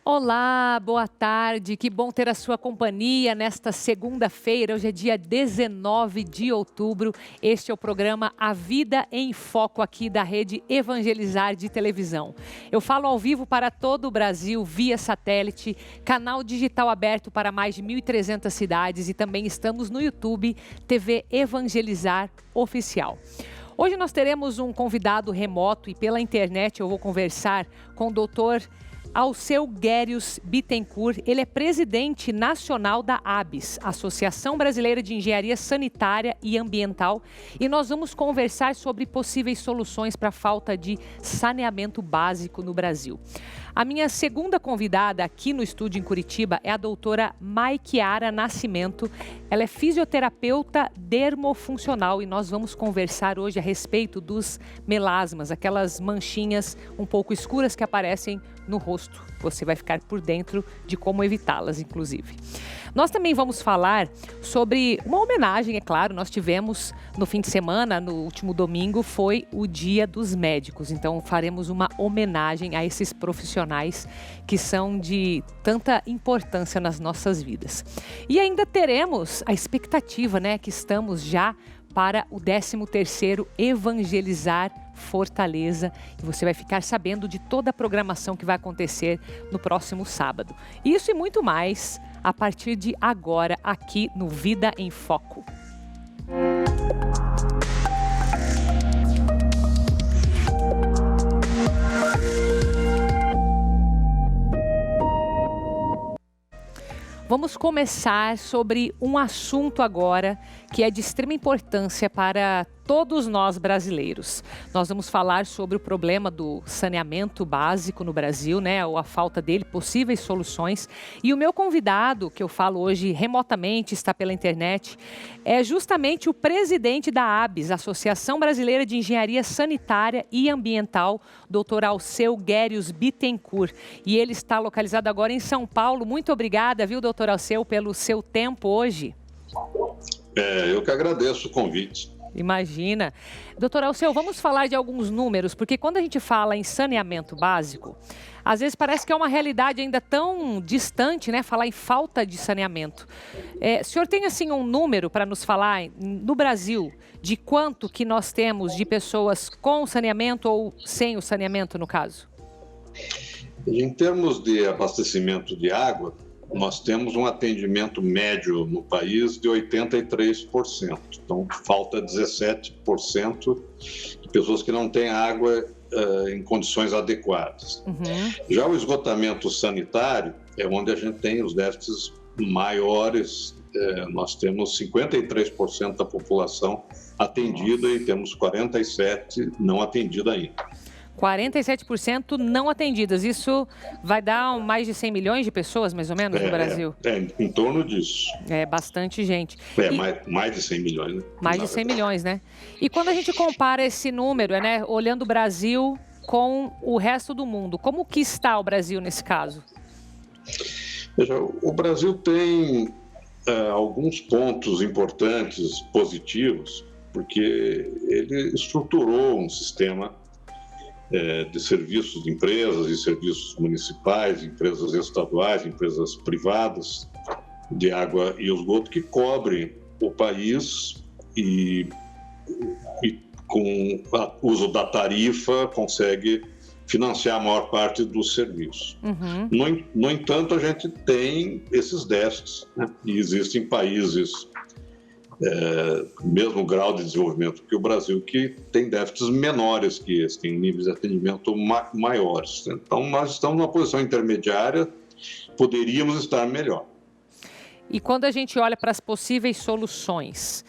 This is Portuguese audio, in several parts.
Olá, boa tarde. Que bom ter a sua companhia nesta segunda-feira. Hoje é dia 19 de outubro. Este é o programa A Vida em Foco aqui da Rede Evangelizar de televisão. Eu falo ao vivo para todo o Brasil via satélite, canal digital aberto para mais de 1.300 cidades e também estamos no YouTube, TV Evangelizar Oficial. Hoje nós teremos um convidado remoto e pela internet eu vou conversar com o doutor Alceu Guérius Bittencourt. Ele é presidente nacional da ABS, Associação Brasileira de Engenharia Sanitária e Ambiental, e nós vamos conversar sobre possíveis soluções para a falta de saneamento básico no Brasil. A minha segunda convidada aqui no estúdio em Curitiba é a doutora Maikiara Nascimento. Ela é fisioterapeuta dermofuncional e nós vamos conversar hoje a respeito dos melasmas, aquelas manchinhas um pouco escuras que aparecem no rosto. Você vai ficar por dentro de como evitá-las, inclusive. Nós também vamos falar sobre uma homenagem, é claro, nós tivemos no fim de semana, no último domingo, foi o Dia dos Médicos. Então, faremos uma homenagem a esses profissionais que são de tanta importância nas nossas vidas. E ainda teremos a expectativa, né, que estamos já para o 13º Evangelizar Fortaleza, e você vai ficar sabendo de toda a programação que vai acontecer no próximo sábado. Isso e muito mais a partir de agora aqui no Vida em Foco. Vamos começar sobre um assunto agora que é de extrema importância para todos nós brasileiros. Nós vamos falar sobre o problema do saneamento básico no Brasil, né, ou a falta dele, possíveis soluções. E o meu convidado, que eu falo hoje remotamente, está pela internet, é justamente o presidente da ABS, Associação Brasileira de Engenharia Sanitária e Ambiental, Dr. Alceu Guérius Bittencourt. E ele está localizado agora em São Paulo. Muito obrigada, viu, doutor Alceu, pelo seu tempo hoje. Eu que agradeço o convite. Imagina. Doutor Alceu, vamos falar de alguns números, porque quando a gente fala em saneamento básico, às vezes parece que é uma realidade ainda tão distante, né? Falar em falta de saneamento. O senhor tem, assim, um número para nos falar no Brasil de quanto que nós temos de pessoas com saneamento ou sem o saneamento, no caso? Em termos de abastecimento de água, nós temos um atendimento médio no país de 83%. Então, falta 17% de pessoas que não têm água em condições adequadas. Já o esgotamento sanitário é onde a gente tem os déficits maiores. Nós temos 53% da população atendida e temos 47% não atendida ainda. 47% não atendidas. Isso vai dar mais de 100 milhões de pessoas, mais ou menos, no Brasil? Em torno disso. É bastante gente. Mais de 100 milhões, né? Mais de 100 milhões, né? E quando a gente compara esse número, né, olhando o Brasil com o resto do mundo, como que está o Brasil nesse caso? Veja, o Brasil tem alguns pontos importantes, positivos, porque ele estruturou um sistema de serviços de empresas e serviços municipais, empresas estaduais, empresas privadas de água e esgoto que cobrem o país e com o uso da tarifa consegue financiar a maior parte dos serviços. No entanto, a gente tem esses déficits, né? E existem países mesmo grau de desenvolvimento que o Brasil, que tem déficits menores que esse, tem níveis de atendimento maiores. Então, nós estamos numa posição intermediária, poderíamos estar melhor. E quando a gente olha para as possíveis soluções,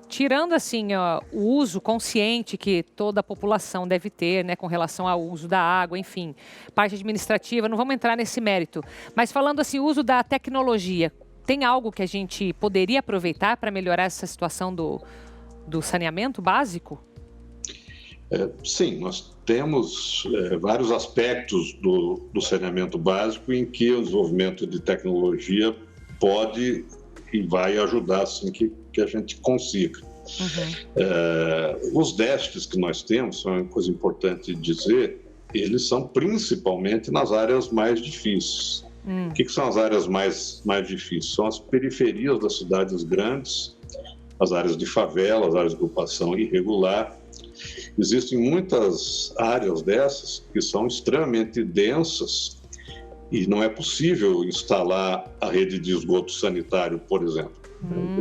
tirando assim o uso consciente que toda a população deve ter, né, com relação ao uso da água, enfim, parte administrativa, não vamos entrar nesse mérito, mas falando assim, o uso da tecnologia, tem algo que a gente poderia aproveitar para melhorar essa situação do saneamento básico? Sim, nós temos vários aspectos do saneamento básico em que o desenvolvimento de tecnologia pode e vai ajudar assim que a gente consiga. Os déficits que nós temos, é uma coisa importante dizer, eles são principalmente nas áreas mais difíceis. O que são as áreas mais difíceis? São as periferias das cidades grandes, as áreas de favela, as áreas de ocupação irregular. Existem muitas áreas dessas que são extremamente densas e não é possível instalar a rede de esgoto sanitário, por exemplo.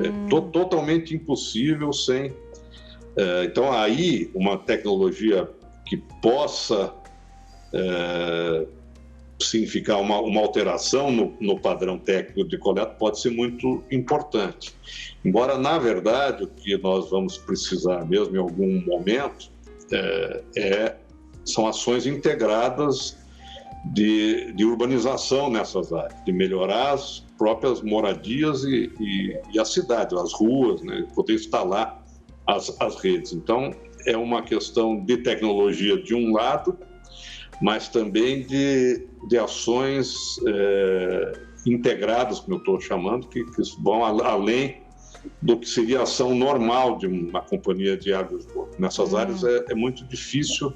É totalmente impossível sem... Então, aí, uma tecnologia que possa significar uma alteração no padrão técnico de coleta pode ser muito importante. Embora, na verdade, o que nós vamos precisar mesmo em algum momento são ações integradas de urbanização nessas áreas, de melhorar as próprias moradias e a cidade, as ruas, né, poder instalar as redes. Então, é uma questão de tecnologia de um lado, mas também de ações integradas, como eu estou chamando, que vão além do que seria a ação normal de uma companhia de água e esgoto. Nessas áreas é muito difícil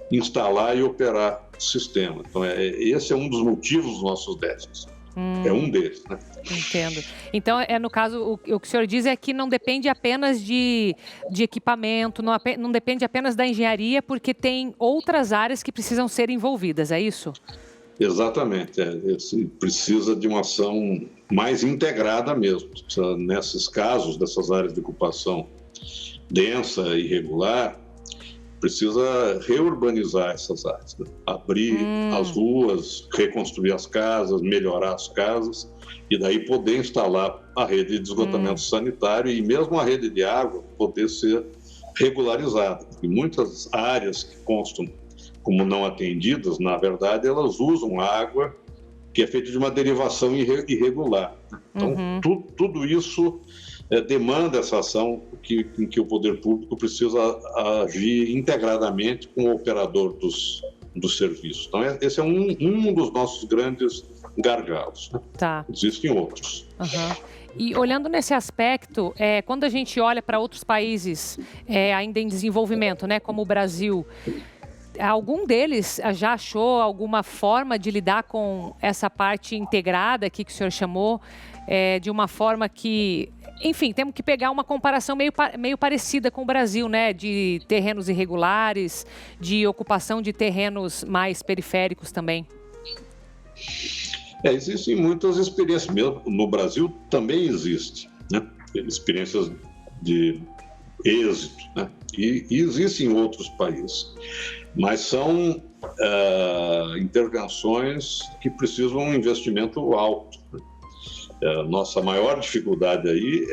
instalar e operar o sistema. Então, esse é um dos motivos dos nossos déficits. É um deles, né? Entendo. Então, no caso, o que o senhor diz é que não depende apenas de equipamento, não depende apenas da engenharia, porque tem outras áreas que precisam ser envolvidas, é isso? Exatamente. Precisa de uma ação mais integrada mesmo. Nesses casos, dessas áreas de ocupação densa e irregular, precisa reurbanizar essas áreas, né? Abrir as ruas, reconstruir as casas, melhorar as casas e daí poder instalar a rede de esgotamento sanitário e mesmo a rede de água poder ser regularizada. E muitas áreas que constam como não atendidas, na verdade, elas usam água que é feita de uma derivação irregular. Então, tudo isso demanda essa ação em que o poder público precisa agir integradamente com o operador dos serviços. Então, esse é um dos nossos grandes gargalos, né? Tá. Existem outros. E olhando nesse aspecto, quando a gente olha para outros países ainda em desenvolvimento, né, como o Brasil, algum deles já achou alguma forma de lidar com essa parte integrada aqui que o senhor chamou, de uma forma que, enfim, temos que pegar uma comparação meio parecida com o Brasil, né? De terrenos irregulares, de ocupação de terrenos mais periféricos também. Existem muitas experiências, mesmo no Brasil também existe, né? Experiências de êxito, né? E existem em outros países, mas são intervenções que precisam de um investimento alto, né? Nossa maior dificuldade aí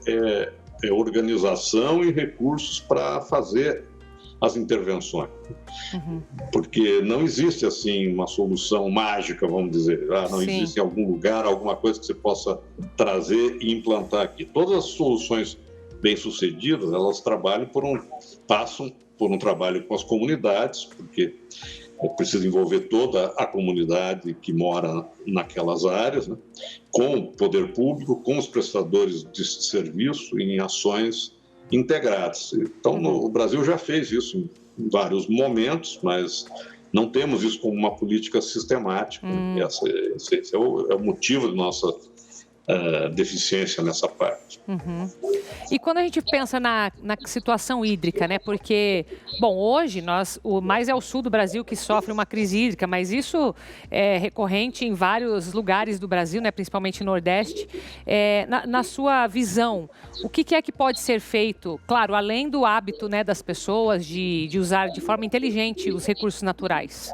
é organização e recursos para fazer as intervenções. Porque não existe, assim, uma solução mágica, vamos dizer. Não existe em algum lugar, alguma coisa que você possa trazer e implantar aqui. Todas as soluções bem-sucedidas, elas passam por um trabalho com as comunidades, porque precisa envolver toda a comunidade que mora naquelas áreas, né? Com o poder público, com os prestadores de serviço, em ações integradas. Então, o Brasil já fez isso em vários momentos, mas não temos isso como uma política sistemática. Esse é o motivo da nossa deficiência nessa parte. E quando a gente pensa na situação hídrica, né? Porque, bom, hoje mais é o sul do Brasil que sofre uma crise hídrica, mas isso é recorrente em vários lugares do Brasil, né? Principalmente no Nordeste. Na sua visão, o que é que pode ser feito, claro, além do hábito, né, das pessoas de usar de forma inteligente os recursos naturais?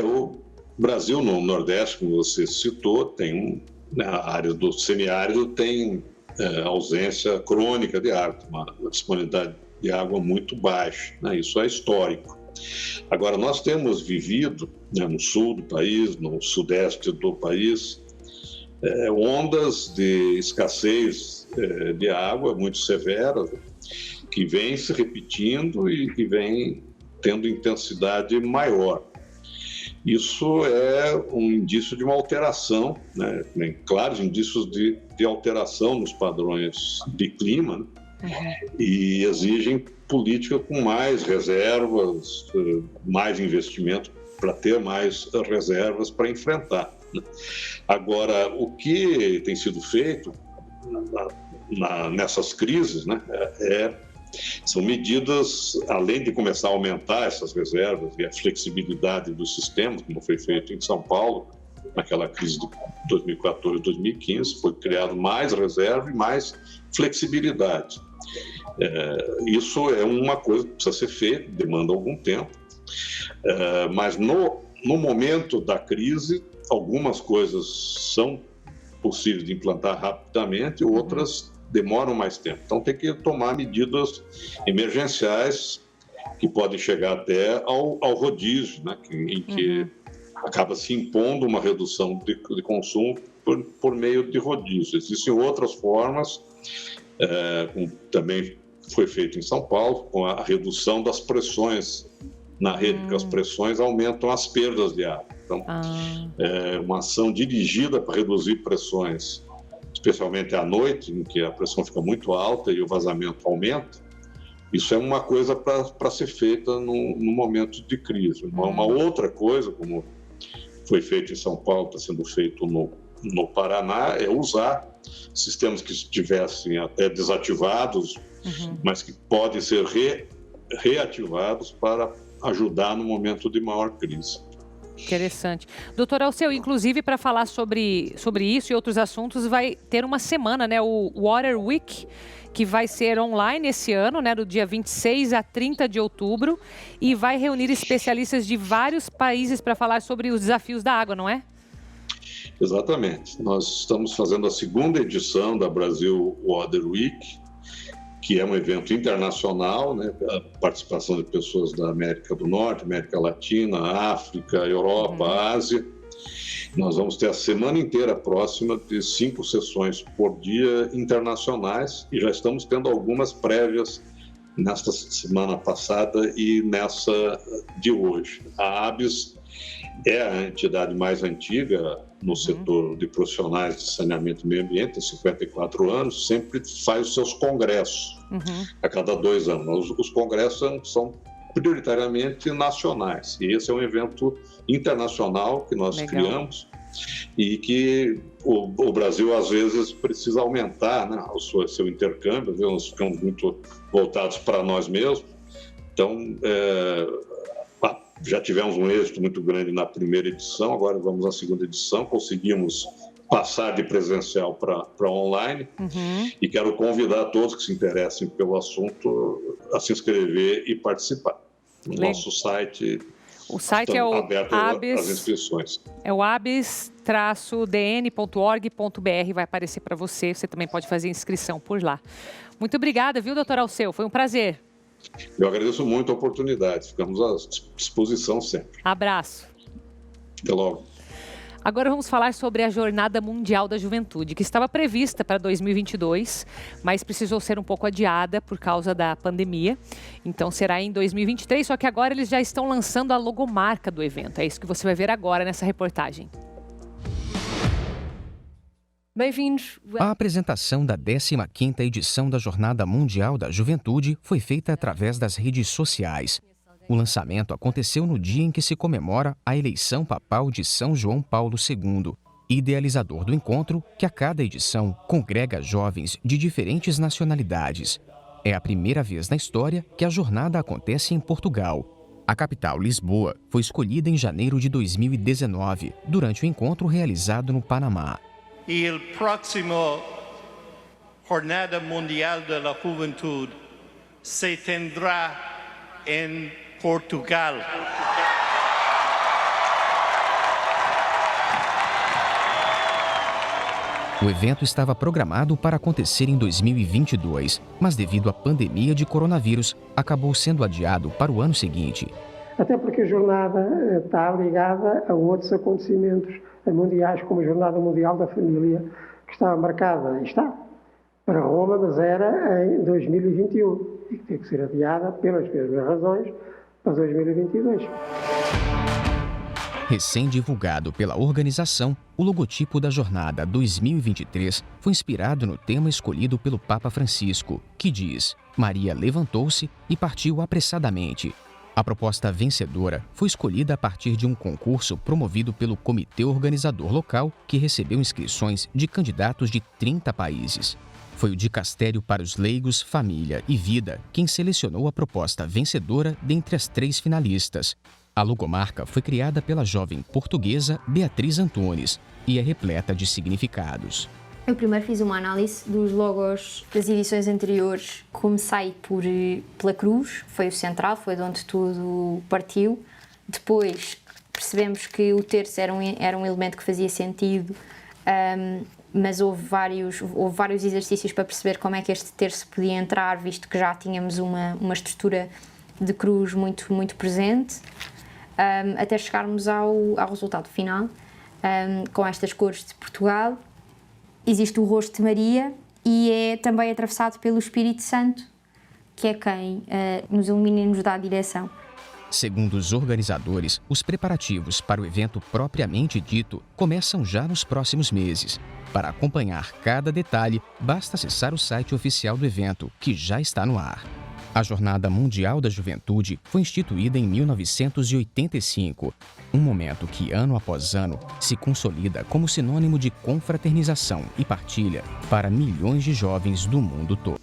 O Brasil, no Nordeste, como você citou, tem a área do semiárido tem ausência crônica de água, uma disponibilidade de água muito baixa, né? Isso é histórico. Agora, nós temos vivido, né, no sul do país, no sudeste do país, ondas de escassez de água muito severas, que vêm se repetindo e vêm tendo intensidade maior. Isso é um indício de uma alteração, né? Tem claros indícios de alteração nos padrões de clima, né? E exigem política com mais reservas, mais investimento para ter mais reservas para enfrentar. Agora, o que tem sido feito nessas crises, né, são medidas, além de começar a aumentar essas reservas e a flexibilidade do sistema, como foi feito em São Paulo, naquela crise de 2014 e 2015, foi criado mais reserva e mais flexibilidade. Isso é uma coisa que precisa ser feita, demanda algum tempo, mas no momento da crise, algumas coisas são possíveis de implantar rapidamente, outras demoram mais tempo. Então tem que tomar medidas emergenciais que podem chegar até ao rodízio, né, em que acaba se impondo uma redução de consumo por meio de rodízio. Existem outras formas, como também foi feito em São Paulo, com a redução das pressões na rede, porque as pressões aumentam as perdas de água. Então, uma ação dirigida para reduzir pressões, especialmente à noite, em que a pressão fica muito alta e o vazamento aumenta, isso é uma coisa para ser feita no momento de crise. Uma outra coisa, como foi feito em São Paulo, está sendo feito no Paraná, é usar sistemas que estivessem até desativados, mas que podem ser reativados para ajudar no momento de maior crise. Interessante. Doutor Alceu, inclusive para falar sobre isso e outros assuntos, vai ter uma semana, né, o Water Week, que vai ser online esse ano, né, do dia 26 a 30 de outubro, e vai reunir especialistas de vários países para falar sobre os desafios da água, não é? Exatamente. Nós estamos fazendo a segunda edição da Brasil Water Week, que é um evento internacional, né, a participação de pessoas da América do Norte, América Latina, África, Europa, Ásia. Nós vamos ter a semana inteira próxima de 5 sessões por dia internacionais e já estamos tendo algumas prévias nesta semana passada e nessa de hoje. A ABS é a entidade mais antiga no setor de profissionais de saneamento e meio ambiente, tem 54 anos, sempre faz os seus congressos a cada 2 anos. Os congressos são prioritariamente nacionais e esse é um evento internacional que nós criamos e que o Brasil às vezes precisa aumentar, né, o seu intercâmbio, às vezes nós ficamos muito voltados para nós mesmos, então já tivemos um êxito muito grande na primeira edição, agora vamos à segunda edição, conseguimos passar de presencial para online e quero convidar todos que se interessem pelo assunto a se inscrever e participar. No nosso site, o site é o ABS, as inscrições. É o abes-dn.org.br, vai aparecer para você, você também pode fazer inscrição por lá. Muito obrigada, viu, doutor Alceu? Foi um prazer. Eu agradeço muito a oportunidade, ficamos à disposição sempre. Abraço. Até logo. Agora vamos falar sobre a Jornada Mundial da Juventude, que estava prevista para 2022, mas precisou ser um pouco adiada por causa da pandemia. Então será em 2023, só que agora eles já estão lançando a logomarca do evento. É isso que você vai ver agora nessa reportagem. Bem-vindos. A apresentação da 15ª edição da Jornada Mundial da Juventude foi feita através das redes sociais. O lançamento aconteceu no dia em que se comemora a eleição papal de São João Paulo II, idealizador do encontro, que a cada edição congrega jovens de diferentes nacionalidades. É a primeira vez na história que a jornada acontece em Portugal. A capital, Lisboa, foi escolhida em janeiro de 2019, durante o encontro realizado no Panamá. E o próximo Jornada Mundial da Juventude se tendrá em Portugal. O evento estava programado para acontecer em 2022, mas devido à pandemia de coronavírus, acabou sendo adiado para o ano seguinte. Até porque a jornada está ligada a outros acontecimentos mundiais, como a Jornada Mundial da Família, que estava marcada, está, para Roma, mas era em 2021 e que teve que ser adiada, pelas mesmas razões, para 2022. Recém-divulgado pela organização, o logotipo da Jornada 2023 foi inspirado no tema escolhido pelo Papa Francisco, que diz: Maria levantou-se e partiu apressadamente. A proposta vencedora foi escolhida a partir de um concurso promovido pelo comitê organizador local, que recebeu inscrições de candidatos de 30 países. Foi o Dicastério para os Leigos, Família e Vida quem selecionou a proposta vencedora dentre as 3 finalistas. A logomarca foi criada pela jovem portuguesa Beatriz Antunes e é repleta de significados. Eu primeiro fiz uma análise dos logos das edições anteriores. Comecei pela cruz, foi o central, foi de onde tudo partiu. Depois percebemos que o terço era um elemento que fazia sentido, mas houve vários exercícios para perceber como é que este terço podia entrar, visto que já tínhamos uma estrutura de cruz muito presente. Até chegarmos ao resultado final, com estas cores de Portugal. Existe o rosto de Maria e é também atravessado pelo Espírito Santo, que é quem nos ilumina e nos dá a direção. Segundo os organizadores, os preparativos para o evento propriamente dito começam já nos próximos meses. Para acompanhar cada detalhe, basta acessar o site oficial do evento, que já está no ar. A Jornada Mundial da Juventude foi instituída em 1985, um momento que, ano após ano, se consolida como sinônimo de confraternização e partilha para milhões de jovens do mundo todo.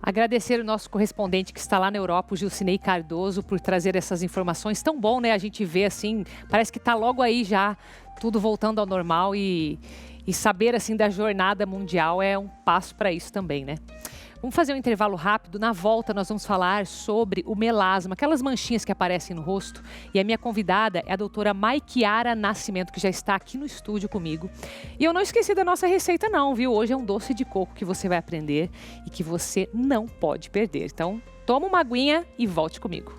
Agradecer o nosso correspondente que está lá na Europa, o Gilcinei Cardoso, por trazer essas informações. Tão bom, né? A gente vê assim, parece que está logo aí já, tudo voltando ao normal e saber assim da Jornada Mundial é um passo para isso também, né? Vamos fazer um intervalo rápido. Na volta, nós vamos falar sobre o melasma, aquelas manchinhas que aparecem no rosto. E a minha convidada é a doutora Maikiara Nascimento, que já está aqui no estúdio comigo. E eu não esqueci da nossa receita não, viu? Hoje é um doce de coco que você vai aprender e que você não pode perder. Então, toma uma aguinha e volte comigo.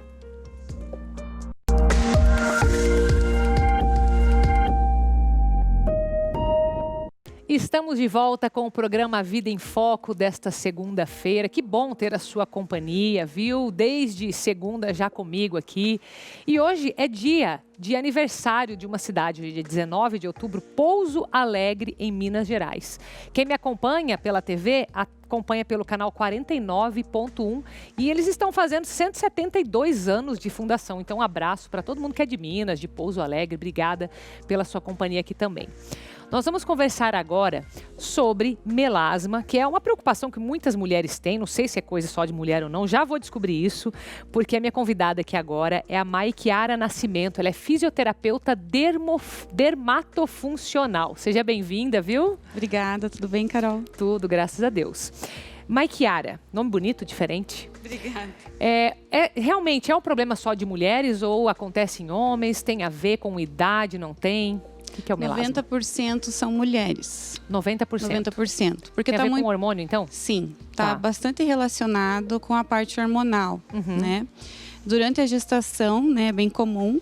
Estamos de volta com o programa Vida em Foco desta segunda-feira. Que bom ter a sua companhia, viu? Desde segunda já comigo aqui. E hoje é dia de aniversário de uma cidade, dia 19 de outubro, Pouso Alegre, em Minas Gerais. Quem me acompanha pela TV, acompanha pelo canal 49.1 e eles estão fazendo 172 anos de fundação. Então, um abraço para todo mundo que é de Minas, de Pouso Alegre. Obrigada pela sua companhia aqui também. Nós vamos conversar agora sobre melasma, que é uma preocupação que muitas mulheres têm. Não sei se é coisa só de mulher ou não, já vou descobrir isso, porque a minha convidada aqui agora é a Maikiara Nascimento. Ela é fisioterapeuta dermatofuncional. Seja bem-vinda, viu? Obrigada, tudo bem, Carol? Tudo, graças a Deus. Maikiara, nome bonito, diferente. Obrigada. Realmente é um problema só de mulheres ou acontece em homens? Tem a ver com idade, não tem? O que é o melasma? 90% são mulheres. 90%? 90%. Porque tem a ver com hormônio, então? Sim, tá bastante relacionado com a parte hormonal, né? Durante a gestação, né, é bem comum,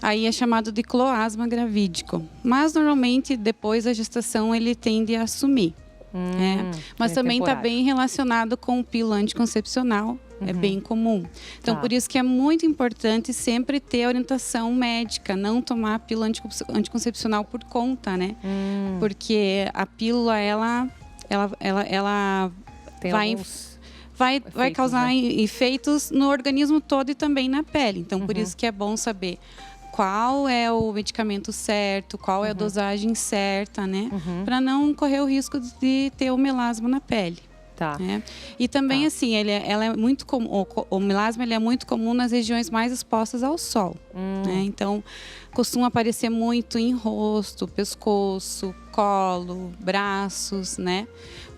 aí é chamado de cloasma gravídico. Mas, normalmente, depois da gestação, ele tende a sumir. Mas também está bem relacionado com o pílula anticoncepcional. É bem comum. Então, por isso que é muito importante sempre ter orientação médica, não tomar a pílula anticoncepcional por conta, né? Porque a pílula, ela vai causar efeitos no organismo todo e também na pele. Então, por isso que é bom saber qual é o medicamento certo, qual é a dosagem certa, né? Para não correr o risco de ter o melasma na pele. Né? E também, assim, ela é muito comum, o melasma ele é muito comum nas regiões mais expostas ao sol. Né? Então, costuma aparecer muito em rosto, pescoço, colo, braços, né?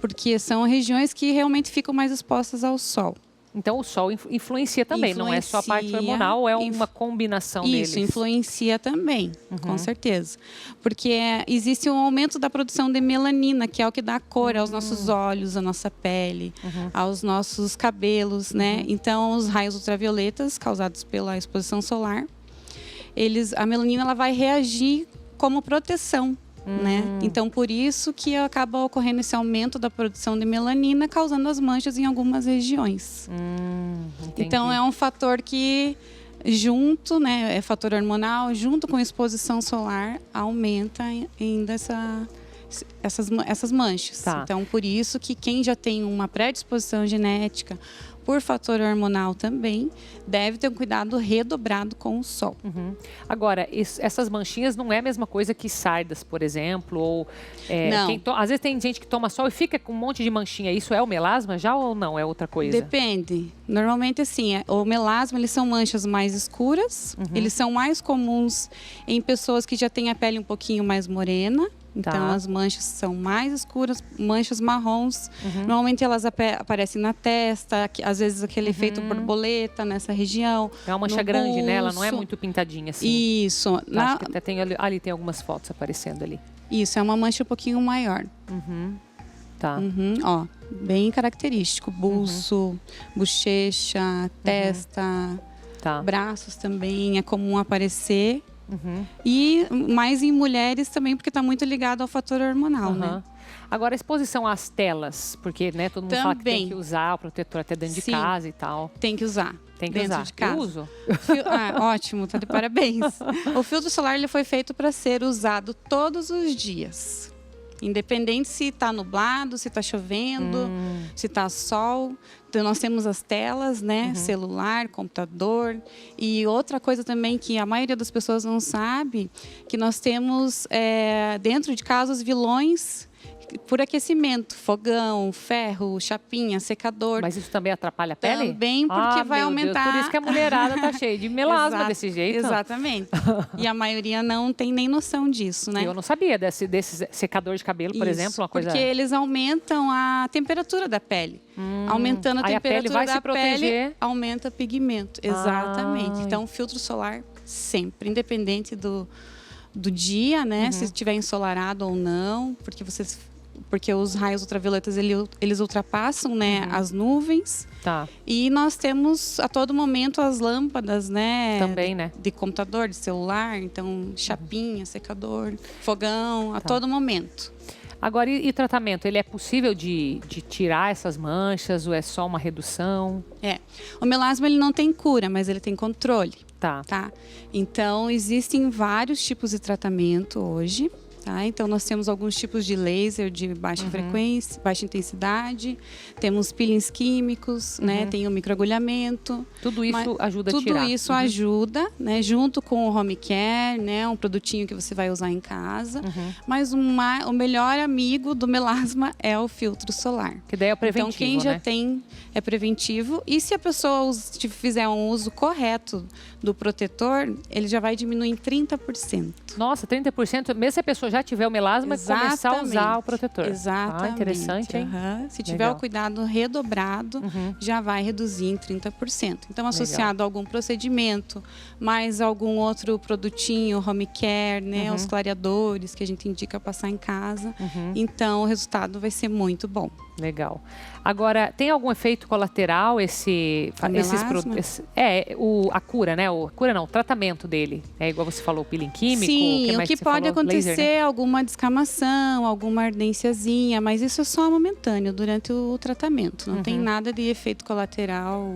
Porque são regiões que realmente ficam mais expostas ao sol. Então, o sol influencia também, não é só a parte hormonal, é uma combinação deles. Isso, influencia também, com certeza. Porque existe um aumento da produção de melanina, que é o que dá cor aos nossos olhos, à nossa pele, aos nossos cabelos, né? Então, os raios ultravioletas causados pela exposição solar, a melanina ela vai reagir como proteção. Né? Então, por isso que acaba ocorrendo esse aumento da produção de melanina, causando as manchas em algumas regiões. Então, é um fator que junto, né, é fator hormonal, junto com exposição solar, aumenta ainda essas manchas. Tá. Então, por isso que quem já tem uma predisposição genética por fator hormonal também, deve ter um cuidado redobrado com o sol. Agora, essas manchinhas não é a mesma coisa que sardas, por exemplo, ou... Não. Às vezes tem gente que toma sol e fica com um monte de manchinha. Isso é o melasma já ou não? É outra coisa? Depende. Normalmente, assim, o melasma, eles são manchas mais escuras. Eles são mais comuns em pessoas que já têm a pele um pouquinho mais morena. Então, as manchas são mais escuras, manchas marrons. Normalmente, elas aparecem na testa, às vezes aquele efeito borboleta nessa região. É uma mancha grande, né? Ela não é muito pintadinha assim. Isso. Acho que até tem ali tem algumas fotos aparecendo ali. Isso, é uma mancha um pouquinho maior. Tá. Ó, bem característico. Buço, bochecha, testa, braços também. É comum aparecer. E mais em mulheres também, porque está muito ligado ao fator hormonal, né? Agora, a exposição às telas, porque né, todo mundo fala que tem que usar o protetor até dentro de casa e tal. Tem que usar. Tem que dentro usar. de casa. Eu uso. Ótimo, tá de parabéns. O filtro solar ele foi feito para ser usado todos os dias. Independente se está nublado, se está chovendo, se está sol. Então, nós temos as telas, né? Celular, computador. E outra coisa também que a maioria das pessoas não sabe, que nós temos dentro de casa os vilões por aquecimento, fogão, ferro, chapinha, secador. Mas isso também atrapalha a pele? Também, porque vai aumentar... Deus, por isso que a mulherada tá cheia de melasma desse jeito. Exatamente. E a maioria não tem nem noção disso, né? Eu não sabia desse secador de cabelo, por exemplo, uma coisa... Porque eles aumentam a temperatura da pele. Aumentando a temperatura da pele, aumenta o pigmento. Exatamente. Então, filtro solar sempre, independente do dia, né? Se estiver ensolarado ou não, porque os raios ultravioletas eles ultrapassam, né, as nuvens. Tá. E nós temos a todo momento as lâmpadas, né? Também, né? De computador, de celular, então chapinha, secador, fogão, a todo momento. Agora, e tratamento? Ele é possível de tirar essas manchas ou é só uma redução? O melasma ele não tem cura, mas ele tem controle. Tá. Então, existem vários tipos de tratamento hoje. Tá? Então, nós temos alguns tipos de laser de baixa frequência, baixa intensidade. Temos peelings químicos, né? Tem o microagulhamento. Tudo isso ajuda a tirar? Tudo isso ajuda, né? Junto com o home care, né? Um produtinho que você vai usar em casa. Mas o melhor amigo do melasma é o filtro solar. Que daí é o preventivo, então, quem já tem é preventivo. E se a pessoa fizer um uso correto do protetor, ele já vai diminuir em 30%. Nossa, 30%? Mesmo se a pessoa já tiver o melasma, começar a usar o protetor. Exatamente. Interessante, hein? Se tiver o cuidado redobrado, já vai reduzir em 30%. Então, associado a algum procedimento, mais algum outro produtinho, home care, né? Os clareadores que a gente indica passar em casa. Então, o resultado vai ser muito bom. Legal. Agora, tem algum efeito colateral a cura, né? O tratamento dele. É igual você falou, o peeling químico? Sim, o que pode acontecer laser, né? alguma descamação, alguma ardênciazinha, mas isso é só momentâneo durante o tratamento. Não tem nada de efeito colateral.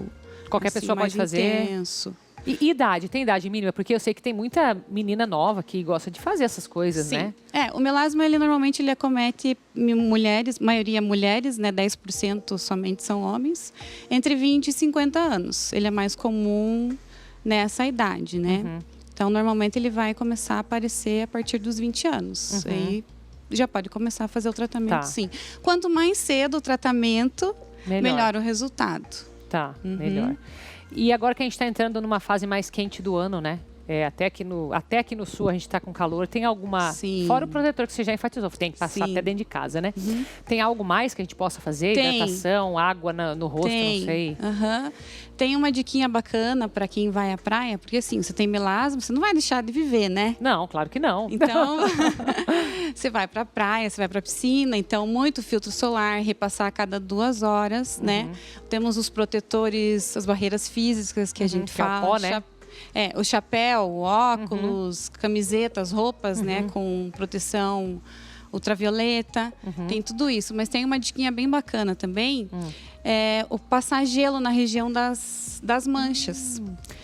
Qualquer assim, pessoa pode fazer. Intenso. E idade? Tem idade mínima? Porque eu sei que tem muita menina nova que gosta de fazer essas coisas, né? O melasma, ele normalmente acomete mulheres, maioria mulheres, né? 10% somente são homens, entre 20 e 50 anos. Ele é mais comum nessa idade, né? Então, normalmente, ele vai começar a aparecer a partir dos 20 anos. Aí já pode começar a fazer o tratamento, sim. Quanto mais cedo o tratamento, melhor o resultado. Tá, melhor. E agora que a gente está entrando numa fase mais quente do ano, né? Até aqui no sul a gente está com calor. Tem alguma... Sim. Fora o protetor que você já enfatizou, tem que passar até dentro de casa, né? Tem algo mais que a gente possa fazer? Hidratação, água no rosto, não sei. Tem uma diquinha bacana para quem vai à praia, porque assim, você tem melasma, você não vai deixar de viver, né? Não, claro que não. Então, você vai para a praia, você vai para a piscina, então muito filtro solar, repassar a cada 2 horas, né? Temos os protetores, as barreiras físicas que a gente fala. Que é o pó, né? O chapéu, o óculos, camisetas, roupas, né? Com proteção ultravioleta, tem tudo isso. Mas tem uma diquinha bem bacana também, o passar gelo na região das manchas.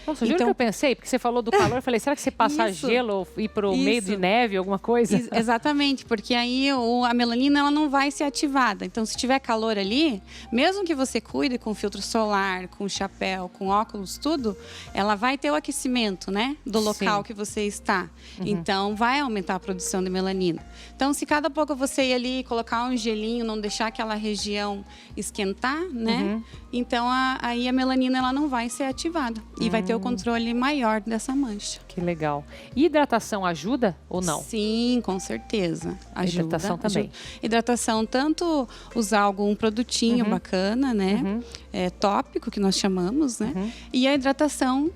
Nossa, juro que eu pensei, porque você falou do calor, eu falei, será que você passa gelo ou ir para o meio de neve, alguma coisa? Exatamente, porque aí a melanina ela não vai ser ativada. Então, se tiver calor ali, mesmo que você cuide com filtro solar, com chapéu, com óculos, tudo, ela vai ter o aquecimento, né, do local que você está. Então, vai aumentar a produção de melanina. Então, se cada pouco você ir ali, colocar um gelinho, não deixar aquela região esquentar, né? Então, aí a melanina ela não vai ser ativada e vai ter o controle maior dessa mancha. Que legal. E hidratação ajuda ou não? Sim, com certeza. Ajuda. Hidratação também. Hidratação, tanto usar algum produtinho bacana, né? Tópico, que nós chamamos, né? E a hidratação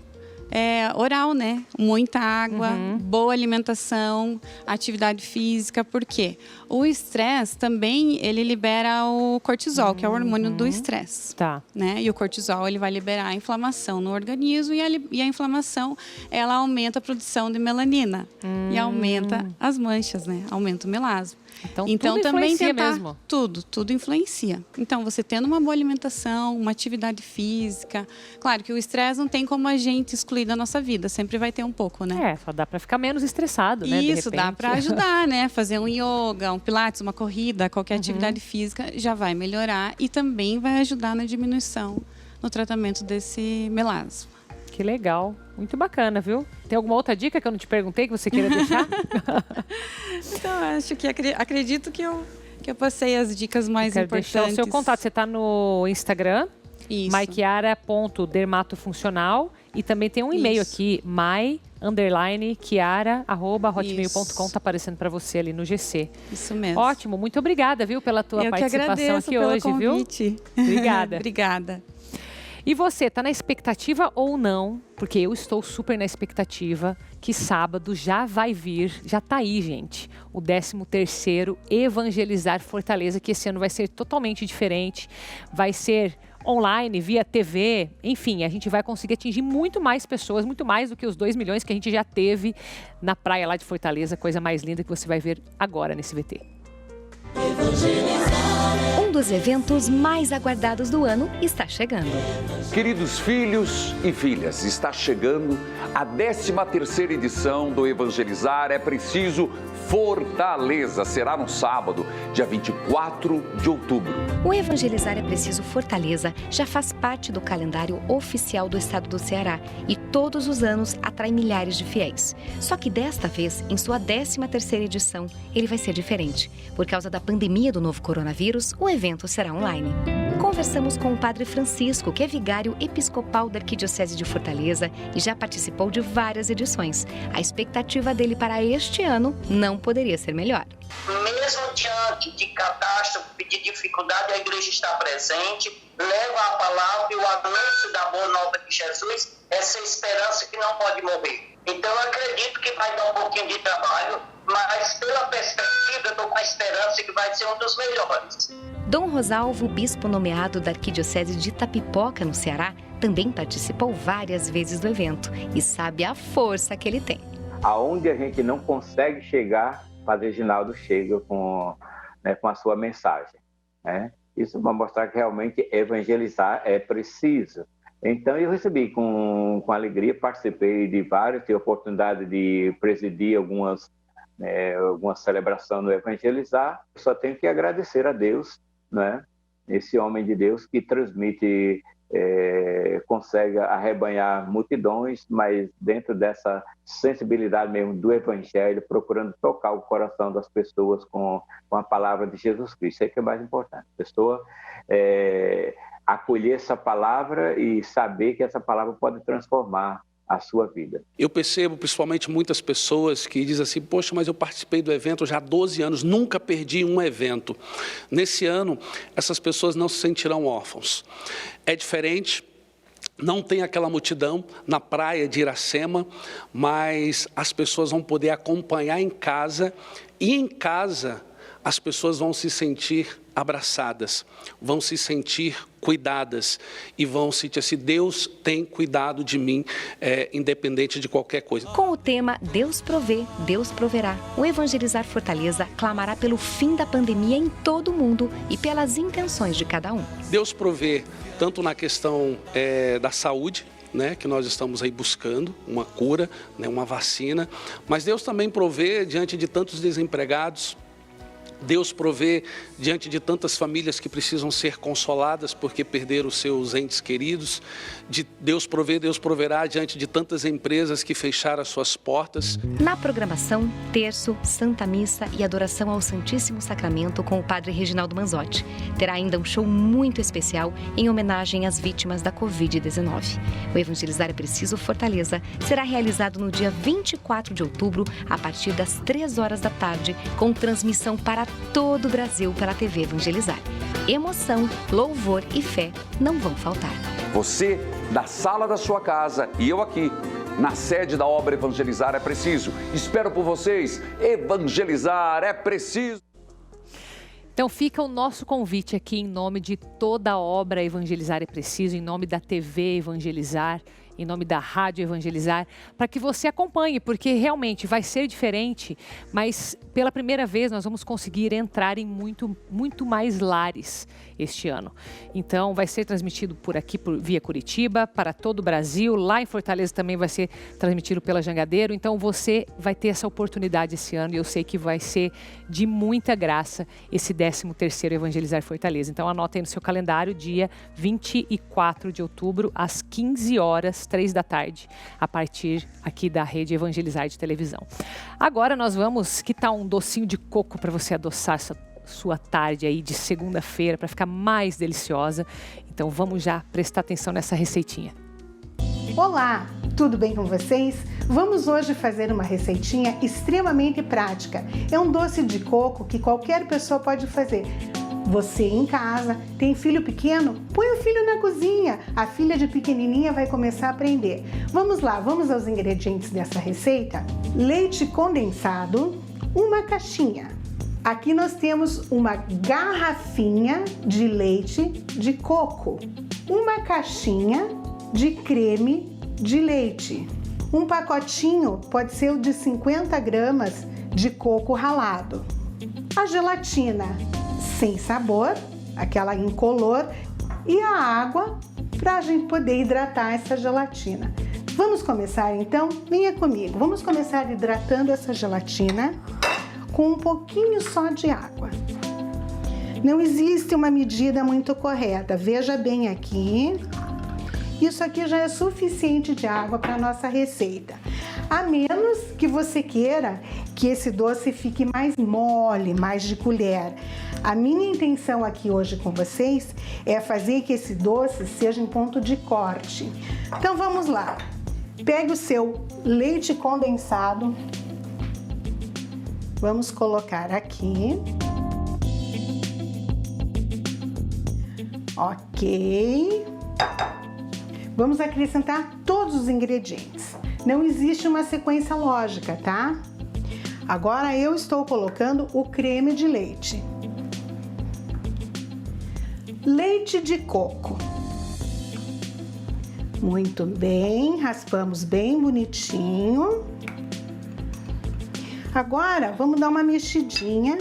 oral, né? Muita água, boa alimentação, atividade física. Por quê? O estresse também, ele libera o cortisol, que é o hormônio do estresse. Tá. Né? E o cortisol, ele vai liberar a inflamação no organismo e a inflamação, ela aumenta a produção de melanina. E aumenta as manchas, né? Aumenta o melasma. Então tudo também influencia tentar mesmo. Tudo influencia. Então, você tendo uma boa alimentação, uma atividade física. Claro que o estresse não tem como a gente excluir da nossa vida, sempre vai ter um pouco, né? Só dá para ficar menos estressado, né? Isso, dá para ajudar, né? Fazer um yoga, um pilates, uma corrida, qualquer atividade física já vai melhorar e também vai ajudar na diminuição, no tratamento desse melasma. Que legal. Muito bacana, viu? Tem alguma outra dica que eu não te perguntei que você queira deixar? Então, acho que acredito que eu passei as dicas mais importantes. Deixar o seu contato. Você está no Instagram, maikiara.dermatofuncional, e também tem um e-mail aqui, mai_kiara@hotmail.com, tá aparecendo para você ali no GC. Isso mesmo. Ótimo, muito obrigada, viu, pela tua participação aqui hoje, convite. Viu? Obrigada. Obrigada. E você, está na expectativa ou não? Porque eu estou super na expectativa que sábado já vai vir, já está aí, gente, o 13º Evangelizar Fortaleza, que esse ano vai ser totalmente diferente. Vai ser online, via TV, enfim, a gente vai conseguir atingir muito mais pessoas, muito mais do que os 2 milhões que a gente já teve na praia lá de Fortaleza, coisa mais linda que você vai ver agora nesse VT. Um dos eventos mais aguardados do ano está chegando. Queridos filhos e filhas, está chegando a 13ª edição do Evangelizar é Preciso Fortaleza. Será no sábado, dia 24 de outubro. O Evangelizar é Preciso Fortaleza já faz parte do calendário oficial do estado do Ceará e todos os anos atrai milhares de fiéis. Só que desta vez, em sua 13ª edição, ele vai ser diferente. Por causa da pandemia do novo coronavírus, o evento será online. Conversamos com o Padre Francisco, que é vigário episcopal da Arquidiocese de Fortaleza e já participou de várias edições. A expectativa dele para este ano não poderia ser melhor. Mesmo diante de catástrofe, de dificuldade, a igreja está presente, leva a palavra e o anúncio da boa nova de Jesus, essa esperança que não pode morrer. Então eu acredito que vai dar um pouquinho de trabalho, mas pela perspectiva eu estou com a esperança que vai ser um dos melhores. Dom Rosalvo, bispo nomeado da Arquidiocese de Itapipoca, no Ceará, também participou várias vezes do evento e sabe a força que ele tem. Aonde a gente não consegue chegar, o Padre Reginaldo chega com a sua mensagem. Né? Isso vai mostrar que realmente evangelizar é preciso. Então, eu recebi com alegria, participei de várias, tive a oportunidade de presidir alguma celebração no Evangelizar. Eu só tenho que agradecer a Deus, né? Esse homem de Deus que transmite, consegue arrebanhar multidões, mas dentro dessa sensibilidade mesmo do Evangelho, procurando tocar o coração das pessoas com a palavra de Jesus Cristo. Isso é que é mais importante. A pessoa acolher essa palavra e saber que essa palavra pode transformar a sua vida. Eu percebo principalmente muitas pessoas que dizem assim, poxa, mas eu participei do evento já há 12 anos, nunca perdi um evento. Nesse ano, essas pessoas não se sentirão órfãos. É diferente, não tem aquela multidão na praia de Iracema, mas as pessoas vão poder acompanhar em casa, e em casa as pessoas vão se sentir abraçadas, vão se sentir cuidadas e vão sentir assim, Deus tem cuidado de mim, independente de qualquer coisa. Com o tema Deus provê, Deus proverá, o Evangelizar Fortaleza clamará pelo fim da pandemia em todo o mundo e pelas intenções de cada um. Deus provê tanto na questão da saúde, né, que nós estamos aí buscando, uma cura, né, uma vacina, mas Deus também provê diante de tantos desempregados. Deus provê diante de tantas famílias que precisam ser consoladas porque perderam os seus entes queridos. Deus proverá diante de tantas empresas que fecharam as suas portas. Na programação, terço, Santa Missa e adoração ao Santíssimo Sacramento com o Padre Reginaldo Manzotti. Terá ainda um show muito especial em homenagem às vítimas da Covid-19. O Evangelizar é Preciso Fortaleza será realizado no dia 24 de outubro, a partir das 3 horas da tarde, com transmissão para todo o Brasil pela TV Evangelizar. Emoção, louvor e fé não vão faltar. Você, da sala da sua casa, e eu aqui, na sede da obra Evangelizar é Preciso. Espero por vocês. Evangelizar é preciso. Então fica o nosso convite aqui em nome de toda a obra Evangelizar é Preciso, em nome da TV Evangelizar, em nome da Rádio Evangelizar, para que você acompanhe, porque realmente vai ser diferente, mas pela primeira vez nós vamos conseguir entrar em muito mais lares este ano. Então vai ser transmitido por aqui, via Curitiba, para todo o Brasil, lá em Fortaleza também vai ser transmitido pela Jangadeiro, então você vai ter essa oportunidade esse ano e eu sei que vai ser de muita graça esse 13º Evangelizar Fortaleza. Então anota aí no seu calendário, dia 24 de outubro, às 15 horas, 3 da tarde, a partir aqui da Rede Evangelizar de televisão. Agora nós vamos, que tal um docinho de coco para você adoçar essa sua tarde aí de segunda-feira para ficar mais deliciosa. Então vamos já prestar atenção nessa receitinha. Olá, tudo bem com vocês? Vamos hoje fazer uma receitinha extremamente prática. É um doce de coco que qualquer pessoa pode fazer. Você em casa, tem filho pequeno? Põe o filho na cozinha. A filha de pequenininha vai começar a aprender. Vamos lá, vamos aos ingredientes dessa receita. Leite condensado, uma caixinha. Aqui nós temos uma garrafinha de leite de coco, uma caixinha de creme de leite, um pacotinho, pode ser o de 50 gramas de coco ralado, a gelatina sem sabor, aquela incolor, e a água para a gente poder hidratar essa gelatina. Vamos começar então? Venha comigo. Vamos começar hidratando essa gelatina com um pouquinho só de água. Não existe uma medida muito correta. Veja bem aqui. Isso aqui já é suficiente de água para a nossa receita. A menos que você queira que esse doce fique mais mole, mais de colher. A minha intenção aqui hoje com vocês é fazer que esse doce seja em ponto de corte. Então vamos lá. Pegue o seu leite condensado. Vamos colocar aqui. Ok. Vamos acrescentar todos os ingredientes. Não existe uma sequência lógica, tá? Agora eu estou colocando o creme de leite. Leite de coco. Muito bem, raspamos bem bonitinho. Agora vamos dar uma mexidinha.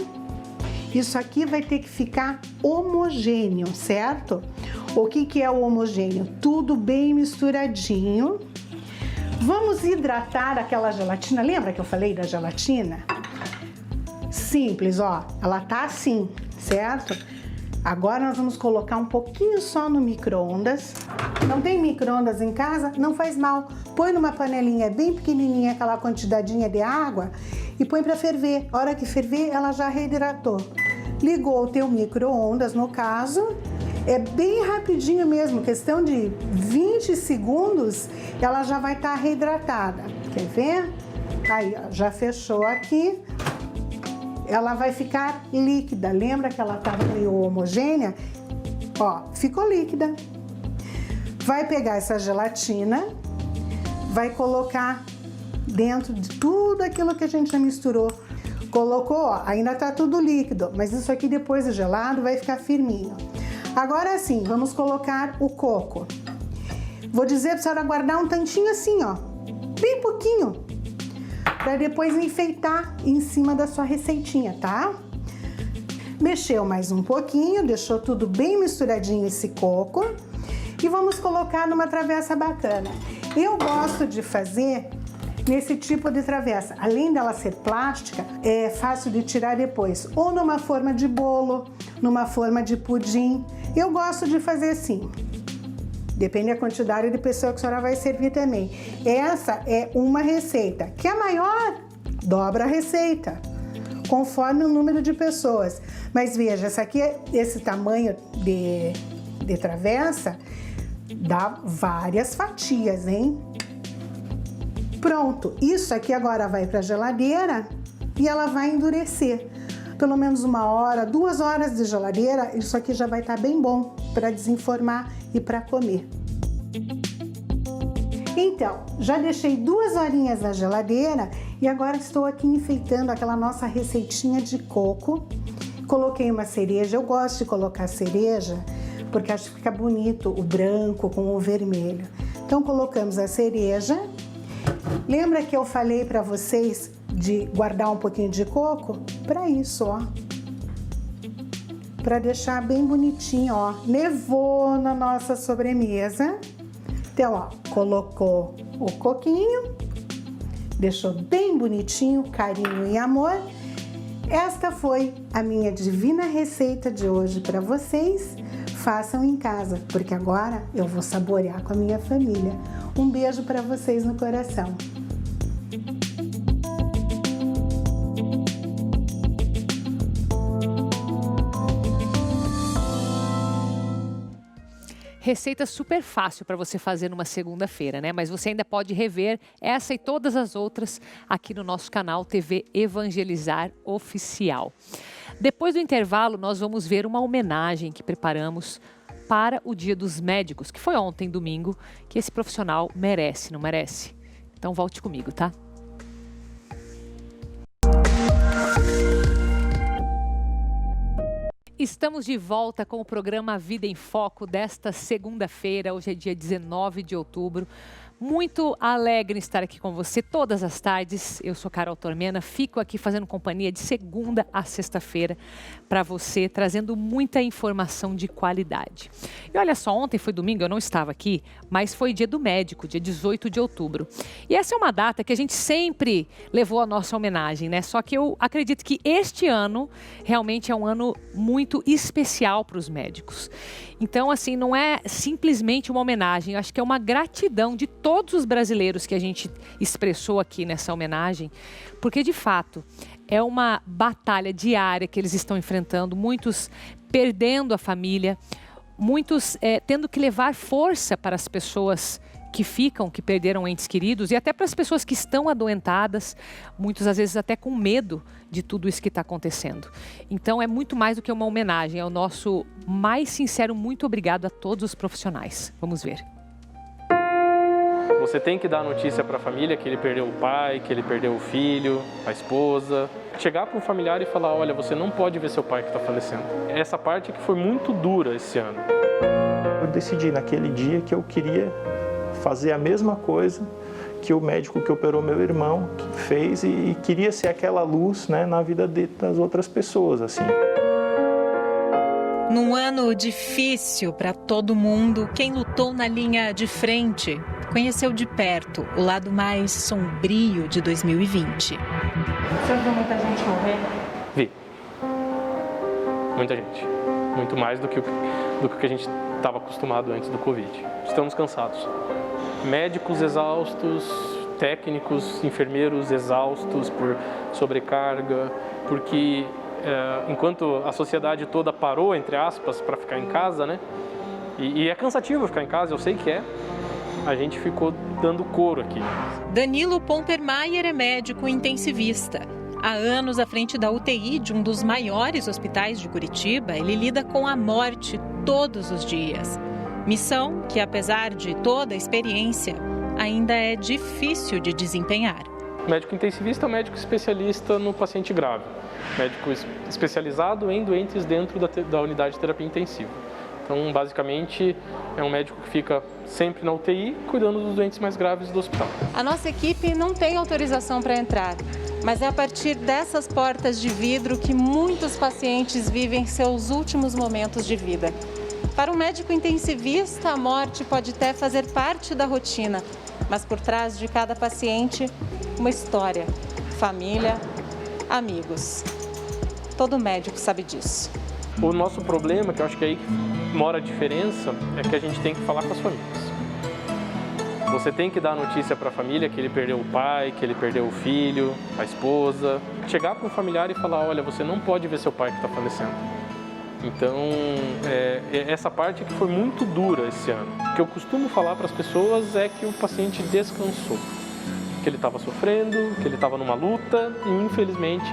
Isso aqui vai ter que ficar homogêneo, certo? O que é o homogêneo? Tudo bem misturadinho. Vamos hidratar aquela gelatina. Lembra que eu falei da gelatina? Simples, ó. Ela tá assim, certo? Agora nós vamos colocar um pouquinho só no micro-ondas. Não tem micro-ondas em casa? Não faz mal. Põe numa panelinha bem pequenininha aquela quantidadinha de água e põe para ferver. A hora que ferver, ela já reidratou. Ligou o teu micro-ondas, no caso, é bem rapidinho mesmo, questão de 20 segundos, ela já vai estar reidratada. Quer ver? Aí, ó, já fechou aqui. Ela vai ficar líquida. Lembra que ela estava meio homogênea? Ó, ficou líquida. Vai pegar essa gelatina, vai colocar dentro de tudo aquilo que a gente já misturou. Colocou, ó, ainda tá tudo líquido, mas isso aqui depois de gelado vai ficar firminho. Agora sim, vamos colocar o coco. Vou dizer para a senhora guardar um tantinho assim, ó, bem pouquinho, para depois enfeitar em cima da sua receitinha, tá? Mexeu mais um pouquinho, deixou tudo bem misturadinho esse coco. e vamos colocar numa travessa bacana. Eu gosto de fazer nesse tipo de travessa. Além dela ser plástica, é fácil de tirar depois, ou numa forma de bolo, numa forma de pudim. Eu gosto de fazer assim. Depende da quantidade de pessoa que a senhora vai servir também. Essa é uma receita. Que é maior, dobra a receita, conforme o número de pessoas. Mas veja, essa aqui, esse tamanho de travessa, dá várias fatias, hein? Pronto, isso aqui agora vai para a geladeira e ela vai endurecer. Pelo menos 1 hora, 2 horas de geladeira, isso aqui já vai estar bem bom para desenformar e para comer. Então, já deixei 2 horinhas na geladeira e agora estou aqui enfeitando aquela nossa receitinha de coco. Coloquei uma cereja, eu gosto de colocar cereja porque acho que fica bonito o branco com o vermelho. Então colocamos a cereja. Lembra que eu falei para vocês de guardar um pouquinho de coco? Para isso, ó. Para deixar bem bonitinho, ó. Nevou na nossa sobremesa. Então, ó, colocou o coquinho, deixou bem bonitinho, carinho e amor. Esta foi a minha divina receita de hoje para vocês. Façam em casa, porque agora eu vou saborear com a minha família. Um beijo para vocês no coração. Receita super fácil para você fazer numa segunda-feira, né? Mas você ainda pode rever essa e todas as outras aqui no nosso canal TV Evangelizar Oficial. Depois do intervalo, nós vamos ver uma homenagem que preparamos para o Dia dos Médicos, que foi ontem, domingo, que esse profissional merece, não merece? Então volte comigo, tá? Estamos de volta com o programa Vida em Foco desta segunda-feira. Hoje é dia 19 de outubro. Muito alegre em estar aqui com você todas as tardes. Eu sou Carol Tormena, fico aqui fazendo companhia de segunda a sexta-feira para você, trazendo muita informação de qualidade. E olha só, ontem foi domingo, eu não estava aqui, mas foi dia do médico, dia 18 de outubro. E essa é uma data que a gente sempre levou a nossa homenagem, né? Só que eu acredito que este ano realmente é um ano muito especial para os médicos. Então, assim, não é simplesmente uma homenagem, eu acho que é uma gratidão de todos os brasileiros que a gente expressou aqui nessa homenagem, porque de fato é uma batalha diária que eles estão enfrentando, muitos perdendo a família, muitos tendo que levar força para as pessoas que perderam entes queridos e até para as pessoas que estão adoentadas, muitos às vezes até com medo de tudo isso que está acontecendo. Então é muito mais do que uma homenagem, é o nosso mais sincero muito obrigado a todos os profissionais. Vamos ver. Você tem que dar a notícia para a família que ele perdeu o pai, que ele perdeu o filho, a esposa. Chegar para um familiar e falar, olha, você não pode ver seu pai que está falecendo. Essa parte que foi muito dura esse ano. Eu decidi naquele dia que eu queria fazer a mesma coisa que o médico que operou meu irmão fez e queria ser aquela luz, né, na vida das outras pessoas, assim. Num ano difícil para todo mundo, quem lutou na linha de frente conheceu de perto o lado mais sombrio de 2020. Você viu muita gente morrer? Vi. Muita gente. Muito mais do que a gente estava acostumado antes do Covid. Estamos cansados. Médicos exaustos, técnicos, enfermeiros exaustos por sobrecarga, porque enquanto a sociedade toda parou, entre aspas, para ficar em casa, né? E é cansativo ficar em casa, eu sei que é. A gente ficou dando couro aqui. Danilo Pompermayer é médico intensivista. Há anos à frente da UTI de um dos maiores hospitais de Curitiba, ele lida com a morte todos os dias. Missão que, apesar de toda a experiência, ainda é difícil de desempenhar. O médico intensivista é um médico especialista no paciente grave. Médico especializado em doentes dentro da unidade de terapia intensiva. Então, basicamente, é um médico que fica sempre na UTI, cuidando dos doentes mais graves do hospital. A nossa equipe não tem autorização para entrar, mas é a partir dessas portas de vidro que muitos pacientes vivem seus últimos momentos de vida. Para um médico intensivista, a morte pode até fazer parte da rotina, mas por trás de cada paciente, uma história, família, amigos. Todo médico sabe disso. O nosso problema, que eu acho que aí mora a diferença, é que a gente tem que falar com as famílias. Você tem que dar a notícia para a família que ele perdeu o pai, que ele perdeu o filho, a esposa. Chegar para um familiar e falar, olha, você não pode ver seu pai que está falecendo. Então, essa parte que foi muito dura esse ano. O que eu costumo falar para as pessoas é que o paciente descansou. Que ele estava sofrendo, que ele estava numa luta e, infelizmente,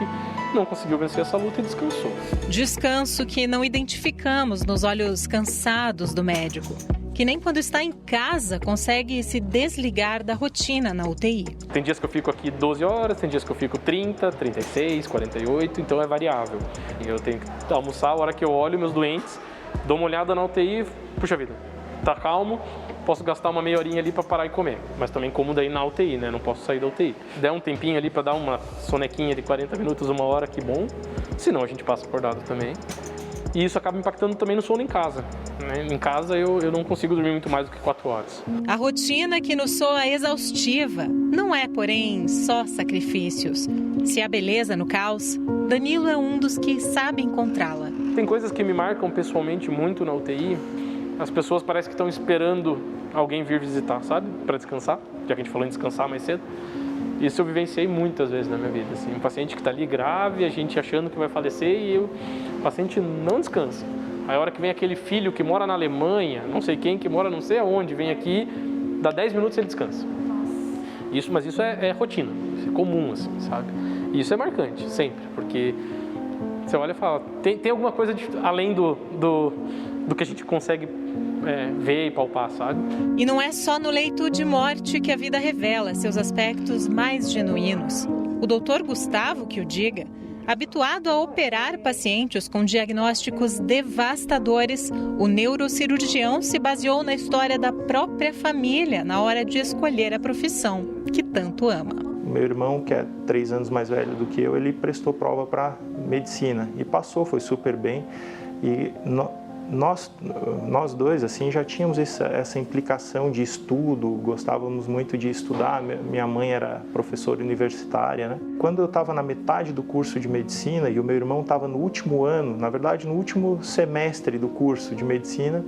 não conseguiu vencer essa luta e descansou. Descanso que não identificamos nos olhos cansados do médico, que nem quando está em casa consegue se desligar da rotina na UTI. Tem dias que eu fico aqui 12 horas, tem dias que eu fico 30, 36, 48, então é variável. Eu tenho que almoçar a hora que eu olho meus doentes, dou uma olhada na UTI, puxa vida, tá calmo, posso gastar uma meia horinha ali para parar e comer, mas também como daí na UTI, né? Não posso sair da UTI. Der um tempinho ali para dar uma sonequinha de 40 minutos, uma hora, que bom. Senão a gente passa acordado também. E isso acaba impactando também no sono em casa. Né? Em casa eu não consigo dormir muito mais do que 4 horas. A rotina que nos soa exaustiva não é, porém, só sacrifícios. Se há beleza no caos, Danilo é um dos que sabe encontrá-la. Tem coisas que me marcam pessoalmente muito na UTI. As pessoas parecem que estão esperando alguém vir visitar, sabe? Para descansar, já que a gente falou em descansar mais cedo. Isso eu vivenciei muitas vezes na minha vida. Assim, um paciente que está ali grave, a gente achando que vai falecer e o paciente não descansa. Aí a hora que vem aquele filho que mora na Alemanha, não sei quem, que mora não sei aonde, vem aqui, dá 10 minutos e ele descansa. Mas isso é rotina, isso é comum, assim, sabe? E isso é marcante, sempre, porque você olha e fala, tem alguma coisa além do que a gente consegue ver e palpar, sabe? E não é só no leito de morte que a vida revela seus aspectos mais genuínos. O doutor Gustavo, que o diga, habituado a operar pacientes com diagnósticos devastadores, o neurocirurgião se baseou na história da própria família na hora de escolher a profissão que tanto ama. Meu irmão, que é 3 anos mais velho do que eu, ele prestou prova para medicina e passou, foi super bem. E nós dois assim já tínhamos essa implicação de estudo, gostávamos muito de estudar. Minha mãe era professora universitária, né? Quando eu estava na metade do curso de medicina e o meu irmão estava no último ano, na verdade no último semestre do curso de medicina,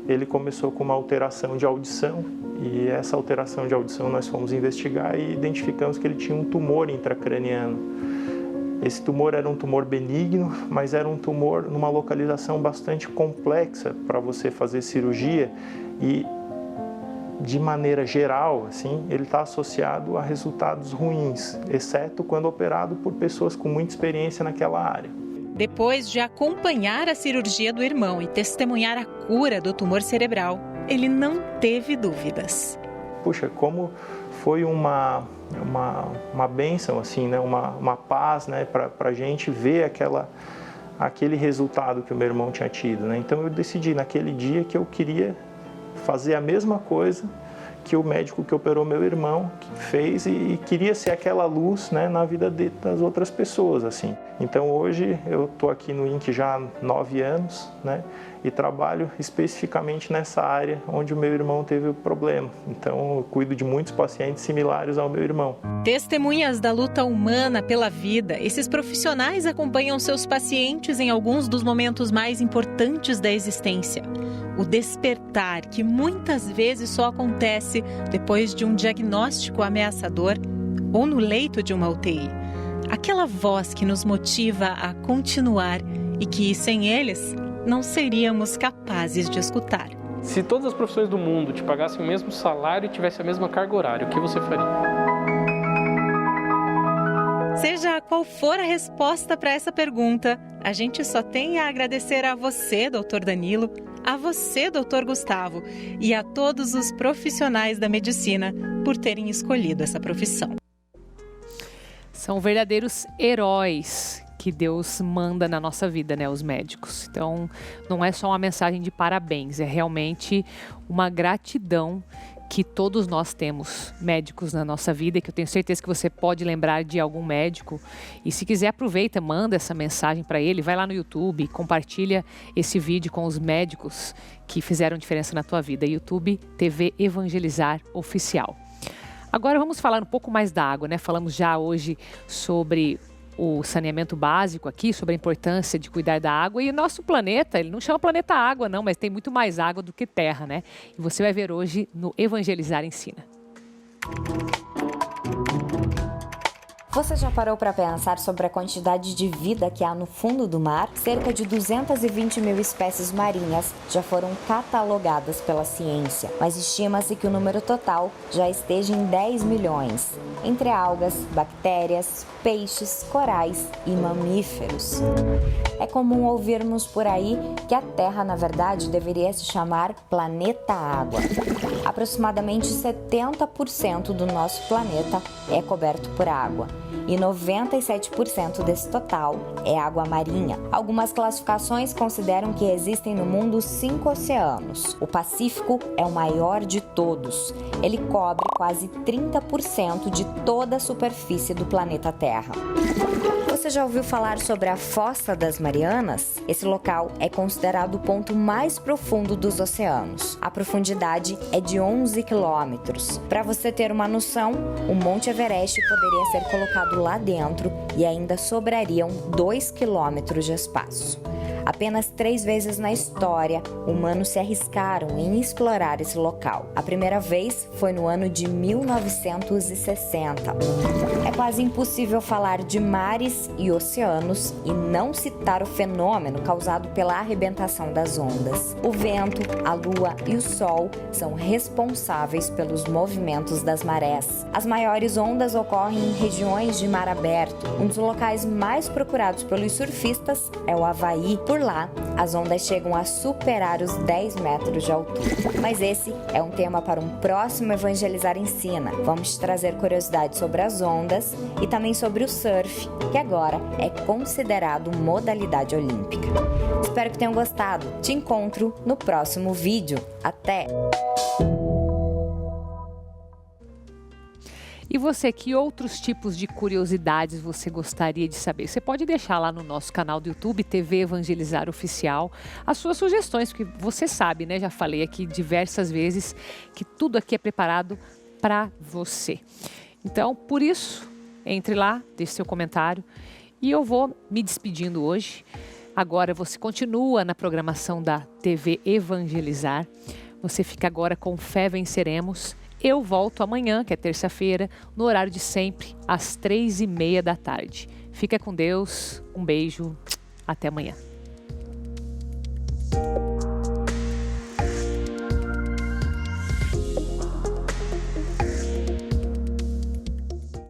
ele começou com uma alteração de audição e essa alteração de audição nós fomos investigar e identificamos que ele tinha um tumor intracraniano. Esse tumor era um tumor benigno, mas era um tumor numa localização bastante complexa para você fazer cirurgia e, de maneira geral, assim, ele está associado a resultados ruins, exceto quando operado por pessoas com muita experiência naquela área. Depois de acompanhar a cirurgia do irmão e testemunhar a cura do tumor cerebral, ele não teve dúvidas. Puxa, como foi uma bênção, assim, né? uma paz, né? Para a gente ver aquele resultado que o meu irmão tinha tido. Né? Então eu decidi naquele dia que eu queria fazer a mesma coisa que o médico que operou meu irmão fez e queria ser aquela luz, né, na vida das outras pessoas, assim. Então hoje eu estou aqui no INC já há 9 anos, né, e trabalho especificamente nessa área onde o meu irmão teve o problema. Então eu cuido de muitos pacientes similares ao meu irmão. Testemunhas da luta humana pela vida, esses profissionais acompanham seus pacientes em alguns dos momentos mais importantes da existência. O despertar, que muitas vezes só acontece depois de um diagnóstico ameaçador ou no leito de uma UTI. Aquela voz que nos motiva a continuar e que, sem eles, não seríamos capazes de escutar. Se todas as profissões do mundo te pagassem o mesmo salário e tivessem a mesma carga horária, o que você faria? Seja qual for a resposta para essa pergunta, a gente só tem a agradecer a você, Dr. Danilo, a você, Dr. Gustavo, e a todos os profissionais da medicina por terem escolhido essa profissão. São verdadeiros heróis que Deus manda na nossa vida, né, os médicos. Então, não é só uma mensagem de parabéns, é realmente uma gratidão que todos nós temos médicos na nossa vida e que eu tenho certeza que você pode lembrar de algum médico. E se quiser, aproveita, manda essa mensagem para ele, vai lá no YouTube, compartilha esse vídeo com os médicos que fizeram diferença na tua vida. YouTube TV Evangelizar Oficial. Agora vamos falar um pouco mais da água, né? Falamos já hoje sobre o saneamento básico aqui, sobre a importância de cuidar da água. E o nosso planeta, ele não chama planeta água não, mas tem muito mais água do que terra, né? E você vai ver hoje no Evangelizar Ensina. Você já parou para pensar sobre a quantidade de vida que há no fundo do mar? Cerca de 220 mil espécies marinhas já foram catalogadas pela ciência, mas estima-se que o número total já esteja em 10 milhões, entre algas, bactérias, peixes, corais e mamíferos. É comum ouvirmos por aí que a Terra, na verdade, deveria se chamar Planeta Água. Aproximadamente 70% do nosso planeta é coberto por água. E 97% desse total é água marinha. Algumas classificações consideram que existem no mundo 5 oceanos. O Pacífico é o maior de todos. Ele cobre quase 30% de toda a superfície do planeta Terra. Você já ouviu falar sobre a Fossa das Marianas? Esse local é considerado o ponto mais profundo dos oceanos. A profundidade é de 11 quilômetros. Para você ter uma noção, o Monte Everest poderia ser colocado lá dentro e ainda sobrariam 2 quilômetros de espaço. Apenas 3 vezes na história, humanos se arriscaram em explorar esse local. A primeira vez foi no ano de 1960. É quase impossível falar de mares e oceanos e não citar o fenômeno causado pela arrebentação das ondas. O vento, a lua e o sol são responsáveis pelos movimentos das marés. As maiores ondas ocorrem em regiões de mar aberto. Um dos locais mais procurados pelos surfistas é o Havaí. Por lá, as ondas chegam a superar os 10 metros de altura. Mas esse é um tema para um próximo Evangelizar Ensina. Vamos trazer curiosidades sobre as ondas e também sobre o surf, que agora é considerado modalidade olímpica. Espero que tenham gostado. Te encontro no próximo vídeo. Até! E você, que outros tipos de curiosidades você gostaria de saber? Você pode deixar lá no nosso canal do YouTube, TV Evangelizar Oficial, as suas sugestões, porque você sabe, né? Já falei aqui diversas vezes que tudo aqui é preparado para você. Então, por isso, entre lá, deixe seu comentário e eu vou me despedindo hoje. Agora você continua na programação da TV Evangelizar. Você fica agora com Fé Venceremos. Eu volto amanhã, que é terça-feira, no horário de sempre, às 3h30 da tarde. Fica com Deus, um beijo, até amanhã.